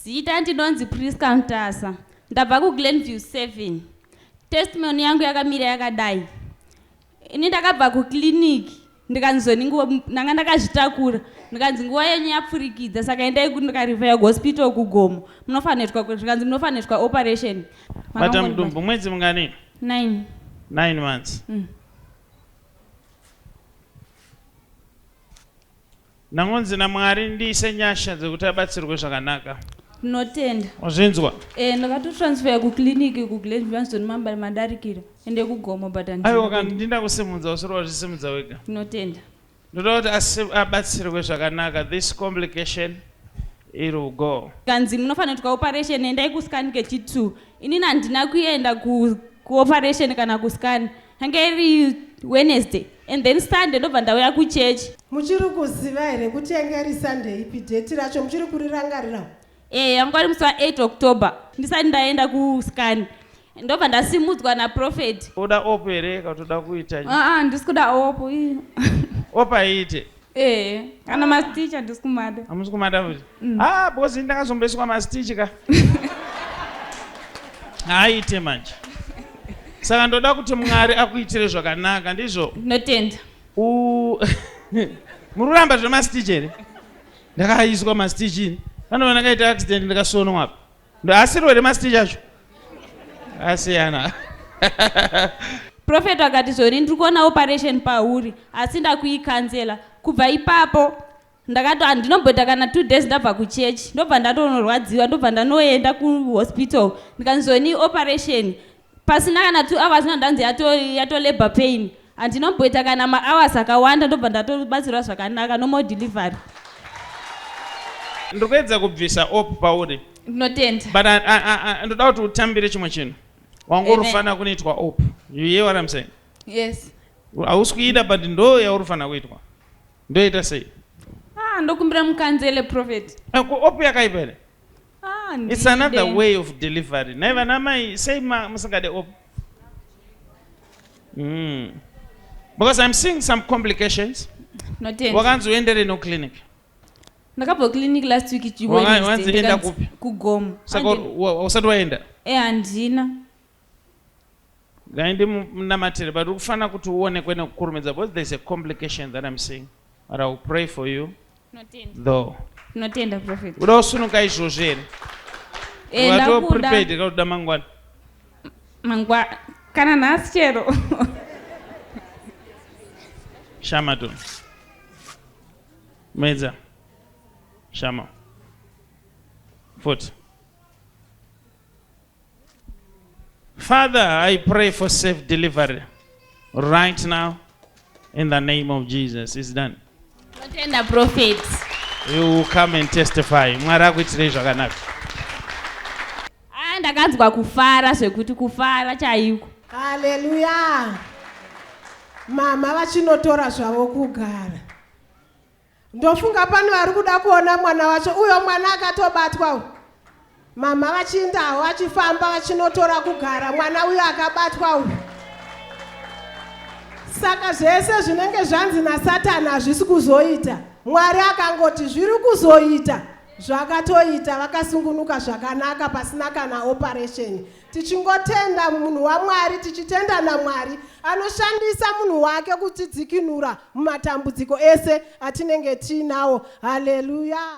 Zita ndinonzi Priska Mtasa. Ndabva kuGlenview 7. Testimony yangu yakamira yakadai. Ini ndakabva kuclinic ndikanzoni nanga ndakazvitakura ndikanzi nguva yenyu yapfurikidza saka endai ndikarifera hospital kuGomo munofanirwa operation. Matamudumbu mwedzi mungani? 9 months. Nangonzi naMwari ndiise nyasha dzekuti abatsirwe zvakanaka. Notenda. Wazvinzwa? Ndakatotransfer kuclinic kuGlenview anzoni mamba madarikira ende kuGomo but aiwa kandi ndinda kusimudza usiri wazvisimudza wega. Notenda. Ndoda kuti abatsirwe zvakanaka. This complication it will go. Kanzi munofanirwa operation endai kuscan kechi2. Inini handina kuenda kuoperation kana kuscan. Hange iri Wednesday and then Sunday ndobva ndauya kuchurch. Muchiri kuziva here kuti yange iri Sunday ipi date racho muchiri kurirangarira? Yangu ari musi wa8 October ndisati ndaenda kuscan. Ndobva ndasimudzwa naProphet. Uda opo here kana uda kuita? Ndisi kuda opo. Opo aite? Kana masticha ndisi kumada. Hamusi kumada futi? Because ndakazombeswa mastichi ka. Aite manje. Saka ndoda kuti Mwari akuitire zvakanaka ndizvo. Notenda. Mururamba zvemastichi here? Ndakaiswa mastichi. Panoona kaita accident ndikasonwa apa. Ndo asiro here mastichi acho? Asiyana. Prophet akati zvoni ndiri kuona operation pauri asi ndakuikansela. Kubva ipapo ndakati handinomboita kana 2 days ndabva kuchurch ndobva ndatonorwadziwa ndobva ndanoenda kuhospital ndikanzoni operation pasina kana 2 hours ndanzi yato labor pain handinomboita kana ma-hours akawanda ndobva ndatobatsirwa zvakanaka no more delivery. Ndikuedza kubvisa opo pauri. Notenda. But ndoda kuti utambire chimwe chinhu. Wanga urifana kunoitwa opo. You hear what I'm saying? Yes. Hausi kuida but ndo yaurifana kuitwa. Ndoita sei? Ndokumbira mukanzele Prophet. Opo yakaipa here? It's another way of delivery. Naiva namai sei musingade opo. Because I'm seeing some complications. Notenda. Wakanzi uendere no clinic. Ndakabva clinic last week Wednesday kuGomo. Saka usati waenda? Handina. Ngaindi munamatire but ukufana kuti uone kwene kukurumidza because there's a complication that I'm seeing. But I will pray for you. Notenda. Though. Notenda Prophet. Uda usunuka izvozvo here? Wato prepared ka kuda mangwana? Kana nhasi chero. Shama tu. Medza. Shama. Foot. Father, I pray for safe delivery right now in the name of Jesus. It's done. Notenda Prophet. You will come and testify. Mwari akuitire zvakanaka. Ndakanzwa kufara zvekuti kufara chaiko. Hallelujah. Mama vachinotora zvavo kugara. Ndofunga pano vari kuda kuona mwana wacho uyo mwana akatobatwa. Mama vachindawo vachifamba vachinotora kugara mwana uyo akabatwa. Saka zvese zvinenge zvanzi naSatani hazvisi kuzoita. Mwari akangoti zviri kuzoita zvakatoita vakasungunuka zvakanaka pasina kana operation. Tichingotenda munhu waMwari tichitenda naMwari anoshandisa munhu wake kutidzikinura mumatambudziko ese atinenge tinawo. Hallelujah.